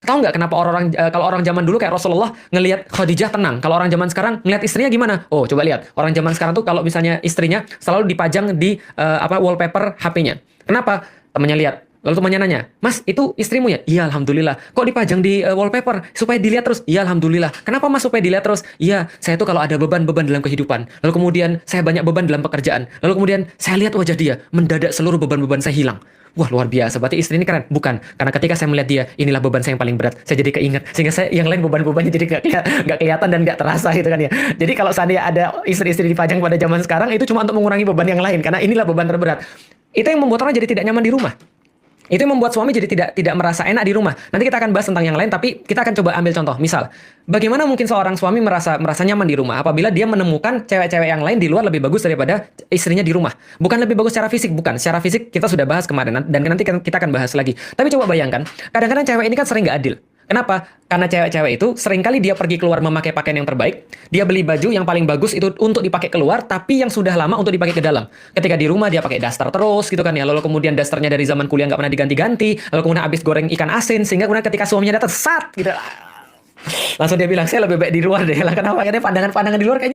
Tahu nggak kenapa kalau orang zaman dulu kayak Rasulullah ngelihat Khadijah tenang. Kalau orang zaman sekarang ngelihat istrinya gimana? Oh, coba lihat. Orang zaman sekarang tuh kalau misalnya istrinya selalu dipajang di wallpaper HP-nya. Kenapa? Temennya lihat. Lalu temannya nanya, Mas, itu istrimu ya? Iya, Alhamdulillah. Kok dipajang di wallpaper? Supaya dilihat terus? Iya, Alhamdulillah. Kenapa Mas supaya dilihat terus? Iya, saya tuh kalau ada beban-beban dalam kehidupan. Lalu kemudian saya banyak beban dalam pekerjaan. Lalu kemudian saya lihat wajah dia. Mendadak seluruh beban-beban saya hilang. Wah, luar biasa. Berarti istri ini keren. Bukan. Karena ketika saya melihat dia, inilah beban saya yang paling berat. Saya jadi keinget. Sehingga saya yang lain beban-bebannya jadi nggak kelihatan dan nggak terasa gitu kan ya. Jadi kalau seandainya ada istri-istri dipajang pada zaman sekarang, itu cuma untuk mengurangi beban yang lain. Karena inilah beban terberat. Itu yang membuat orang jadi tidak nyaman di rumah. Itu yang membuat suami jadi tidak merasa enak di rumah. Nanti kita akan bahas tentang yang lain, tapi kita akan coba ambil contoh. Misal, bagaimana mungkin seorang suami merasa nyaman di rumah apabila dia menemukan cewek-cewek yang lain di luar lebih bagus daripada istrinya di rumah. Bukan lebih bagus secara fisik, bukan. Secara fisik kita sudah bahas kemarin dan nanti kita akan bahas lagi. Tapi coba bayangkan, kadang-kadang cewek ini kan sering nggak adil. Kenapa? Karena cewek-cewek itu seringkali dia pergi keluar memakai pakaian yang terbaik, dia beli baju yang paling bagus itu untuk dipakai keluar, tapi yang sudah lama untuk dipakai ke dalam. Ketika di rumah dia pakai daster terus gitu kan ya, lalu kemudian dasternya dari zaman kuliah nggak pernah diganti-ganti, lalu kemudian habis goreng ikan asin, sehingga kemudian ketika suaminya datang, sat gitu, langsung dia bilang, saya lebih baik di luar deh. Lah kenapa? Karena pandangan-pandangan di luar kayaknya